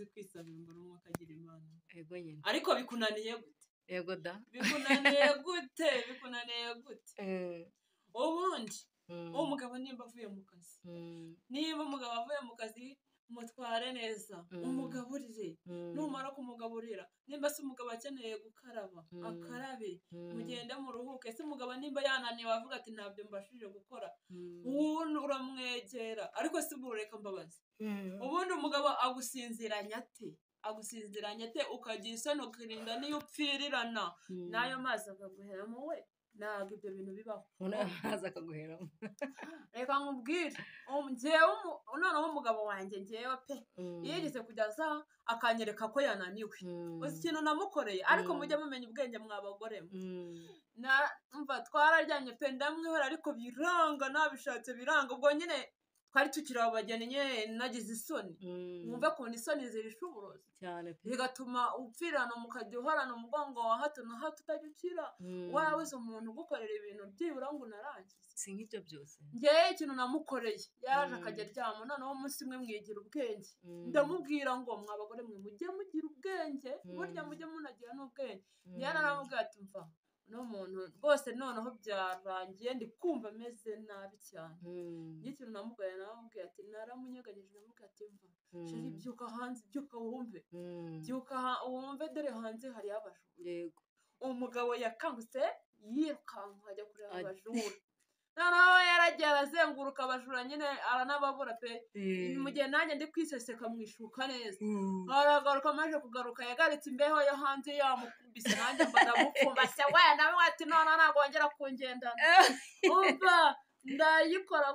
azi kwisabira ngo n'umwe akagira imana yego nyine ariko bikunaniye gute yego da bikunaniye gute ubundi umugabo nimba avuye mu kazi niba umugabo avuye mu kazi umutware neza umugaburire numara kumugaburira nimba se umugabo akeneye gukaraba akarabe mugende mu ruhuke se umugabo nimba yananiwe avuga ati ntabyo mbashije gukora ubundi uramwegera ariko si bureka mbabazi ubundi umugabo agusinziranya ate ukagira isoni ukirinda niyo upfirirana n'ayo mazi akaguheramo we ntabwo ibyo bintu bibaho amazi akaguheramo reka nkubwire njyewe noneho umugabo wanjye njyewe pe yigeze kujyaza akanyereka ko yananiwe uzi ikintu namukoreye ariko mujye mumenya ubwenge mwabagore mva twararyanye pe ndamwihora ariko biranga nabishatse biranga ubwo nyine twari tukiri abageni nyine nagize isoni mwumve ukuntu isoni zirisha uburozi cyane bigatuma upfirana mukajya uhorana umugongo wa hato na hato utajya ukira warabuze umuntu ugukorera ibintu byibura ngo unarangize si nk'ibyo byose njyewe ikintu namukoreye yaraje akajya aryama noneho umunsi umwe mwigira ubwenge ndamubwira ngo mwabagore mwe mujye mugira ubwenge burya mujye munagira n'ubwenge yaranamubwira ati mva n'umuntu rwose noneho byarangiye ndi kumva ameze nabi cyane n'ikintu namugaye namubwiye ati naramunyeganyije namubwiye ati mva sheri byuka hanze byuka wumve dore hanze hariyo abajura yego umugabo yakangutse yirukanka ajya kureba abajura noneho yaragiye arazenguruka abajura nyine aranababura pe mu gihe nanjye ndi kwiseseka mwishuka neza aragaruka amaze kugaruka yagaritse imbeho yo hanze yamukubise nanjye mbadamupfumba se we nawe wati none ntabwo wongera kungendana umva ndayikora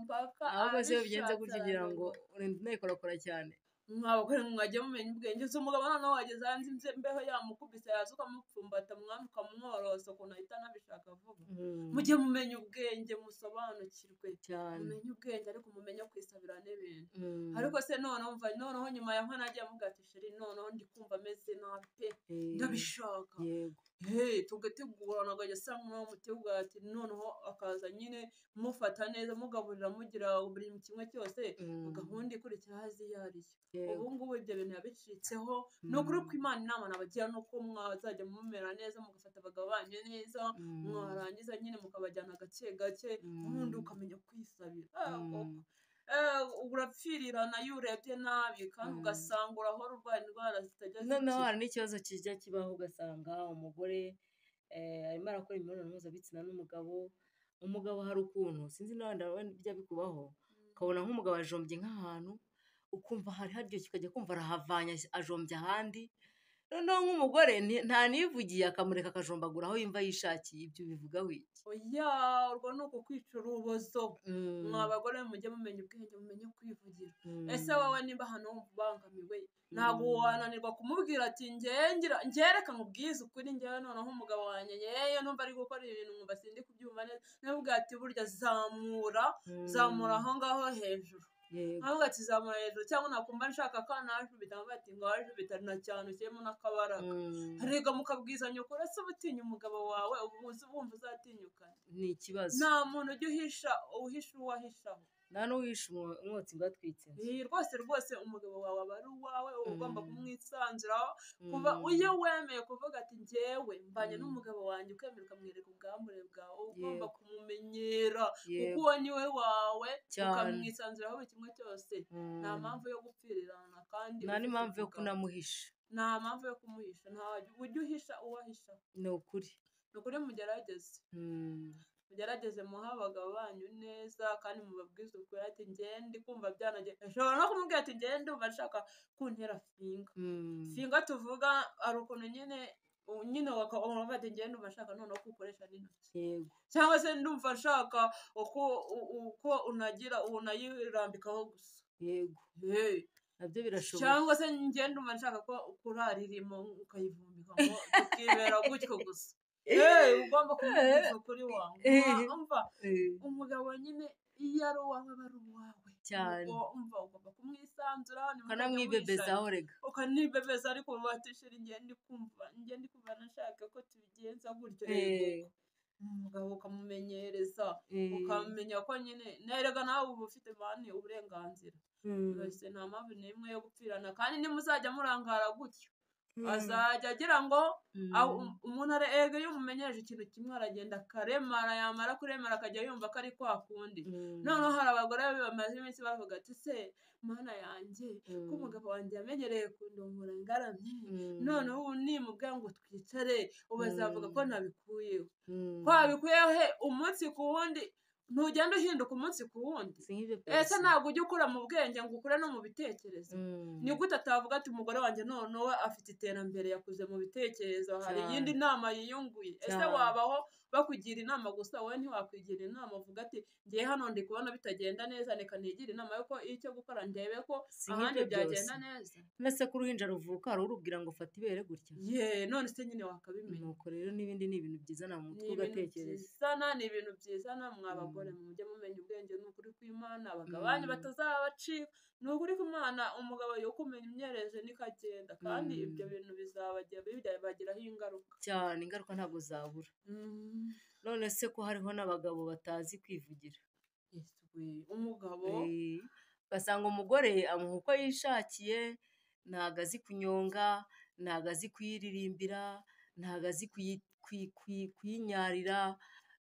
mpaka ahubwo se bigenze gutya kugira ngo urinde unayikorakora cyane mwabagore mwajya mumenya ubwenge uzi umugabo noneho wageze hanze imbeho yamukubise yaza ukamupfumbata umwami ukamworosa ukuntu ahita anabishaka vuba mujye mumenya ubwenge musobanukirwe mumenye ubwenge ariko mumenye kwisabira n'ibintu ariko se noneho nyuma ya mwana agiye amuga ati sheri noneho ndi kumva ameze nabi pe ndabishaka tugategurana akajya asa nk'aho mutegura ati noneho akaza nyine mufata neza mugaburira mugira buri kimwe cyose gahunda ikurikira hazi yariyo ubu ngubu ibyo bintu yabicitseho ni ukuri ko imana inama nabagira nuko mwazajya mumera neza mugafata abagabo banyu neza mwarangiza nyine mukabajyana gake gake ubundi ukamenya kwisabira urapfirirana iyo urebye nabi kandi ugasanga urahora urwaye indwara zitajya noneho hari n'ikibazo kijya kibaho ugasanga umugore arimo arakora imibonano mpuzabitsina umugabo hari ukuntu sinzi n'abandi bijya bikubaho ukabona nk'umugabo ajombye nk'ahantu ukumva hari haryoshye ukajya kumva arahavanya ajombye ahandi noneho nk'umugore ntanivugiye akamureka akajombagura aho yumva yishakiye ibyo bivugaho iki oya urwo ni ukukwica urubozo mwabagore mujye mumenya ubwenge mumenye kwivugira ese wowe nimba hano wumva ubangamiwe ntabwo wananirwa kumubwira ati ngereka nkubwize ukuri njyewe noneho umugabo wanjye yewe numva ari gukora ibintu nkumva sindi kubyumva neza nabwira ati burya zamura aho ngaho hejuru nkavuga ati zamura hejuru cyangwa nakumva nshaka akana ajubita nkavuga ati ngo ajubita na cyane ushyiremo n'akabaraga hariga mukabwizanya ukuri ese ubutinya umugabo wawe wumva uzatinyukana ni ikibazo nta muntu ujya uhisha uwo ahishaho nta n'uwisha umwotsi ngo atwitse rwose umugabo wawe aba ari uwawe uba ugomba kumwisanzuraho kuba iyo wemeye kuvuga ati njyewe mbanye n'umugabo wanjye ukemera ukamwereka ubwambure bwawe ugomba kumumenyera kuko uwo ni we wawe ukamwisanzuraho buri kimwe cyose nta mpamvu yo gupfirirana kandi nta n'impamvu yo kunamuhisha nta mpamvu yo kumuhisha ujya uhisha uwo ahisha ni ukuri mugerageze muha abagabo banyu neza kandi mubabwize ukuri ati ngende kumva byanagenda ashobora no kumubwira ati ngende ndumva nshaka kuntera finga tuvuga ari ukuntu nyine wakavuga ati ngende ndumva nshaka noneho kukoresha n'intoki cyangwa se ndumva nshaka uko unayirambikaho gusa nabyo birashoboka cyangwa se ngende ndumva nshaka ko kurarira ukayivumbikamo tukibera gutyo gusa ugomba kumubwiza ukuri wawe umugabo nyine iyo ari uwawe aba ari uwawe cyane ugomba kumwisanzura ukanamwibebezaho rega ukanibebeza ariko batishira ngende kumva nashaka ko tubigenza gutyo umugabo ukamumenyereza ukamenya ko nyine nerega nawe uba ufite uburenganzira mbese nta mpamvu n'imwe yo gupfirana kandi nimuzajya murangara gutyo azajya agira ngo umuntu ega iyo umumenyereje ikintu kimwe aragenda akaremara yamara kuremara akajya yumva ko ari kwa kundi noneho hari abagore bamaze iminsi bavuga ati se mana yanjye ko umugabo wanjye yamenyereye kundongora ngaramye noneho ubu nimubwira ngo twicare ubu azavuga ko ntabikuyeho ko wabikuyeho he umunsi ku wundi ntugenda uhinduka umunsi ku wundi ese ntabwo ujya ukura mu bwenge ngo ukure no mu bitekerezo ni gute atavuga ati umugore wanjye noneho afite iterambere yakuze mu bitekerezo hari iyindi nama yiyunguye ese wabaho bakugira inama gusa wowe ntiwakwigira inama uvuga ati ngiye hano ndi kubona bitagenda neza reka nigire inama yuko icyo gukora ndebe ko ahandi byagenda neza mbese ko uruhinja ruvuka rurubwira ngo fata ibere gutya none se nyine wakabimenya nuko rero n'ibindi ni ibintu byizana mu mutwe ugatekereza ni ibintu byizana mwabagore mujye mumenya ubwenge ni ukuri kw'Imana abagabo banyu batazabacika ni ukuri kw'Imana umugabo yo kumenya imyereze nikagenda kandi ibyo bintu bizabagiraho ingaruka cyane ingaruka ntabwo zabura none se ko hariho n'abagabo batazi kwivugira umugabo ugasanga umugore amuha uko yishakiye ntago azi kunyonga ntago azi kuyiririmbira ntago azi kuyinyarira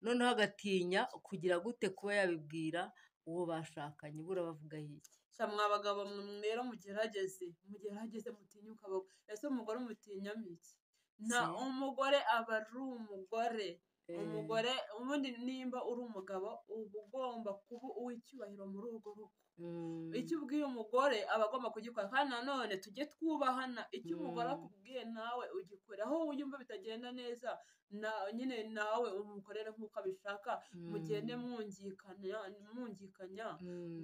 noneho agatinya kugira gute kuba yabibwira uwo bashakanye bura bavuga iki mwa bagabo rero mugerageze mutinyuka ese umugore umutinyamo iki umugore aba ari umugore ubundi nimba uri umugabo uba ugomba kuba uw'icyubahiro muri urwo rugo icyo ubwiye umugore aba agomba kugikora kandi nanone tujye twubahana icyo umugore akubwiye nawe ugikore aho wumva bitagenda neza nyine nawe umukorere nk'uko abishaka mugende mwungikanya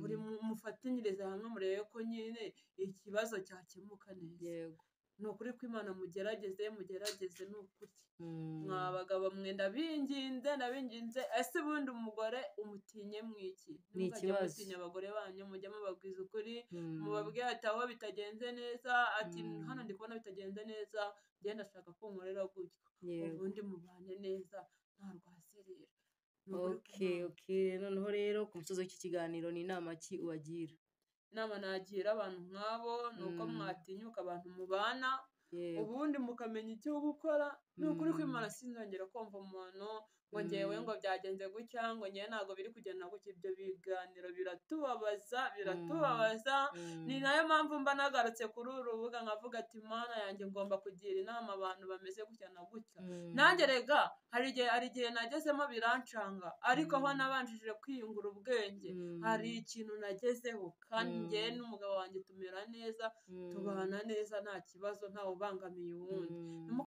buri mufatanyirize hamwe murebe ko nyine ikibazo cyakemuka neza ni ukuri kw'Imana mugerageze ni ukuri mwa bagabo mwe ndabinginze ese ubundi umugore umutinye mwiki ni ikibazo mutinya abagore banyu mujya mubabwiza ukuri mubabwire ati aho bitagenze neza ati hano ndi kubona bitagenze neza ngenda ashaka ko nkorera gutyo ubundi mubane neza nta rwaserera noneho rero ku musozi w'iki kiganiro ni inama ki ubagira inama nagira abantu nk'abo ni uko mwatinyuka abantu mubana ubundi mukamenya icyo gukora ni ukuri kw'Imana sinzongera kumva umuntu ngo ngewe ngo byagenze gutya ngo ngewe ntabwo biri kugenda gutya ibyo biganiro biratubabaza ni nayo mpamvu mba nagarutse kuri uru rubuga nkavuga ati mana yanjye ngomba kugira inama abantu bameze gutya na gutya nanjye rega hari igihe nagezemo birancanga ariko aho nabanjije kwiyungura ubwenge hari ikintu nagezeho kandi ngewe n'umugabo wanjye tumera neza tubana neza nta kibazo ntawe ubangamiye uwundi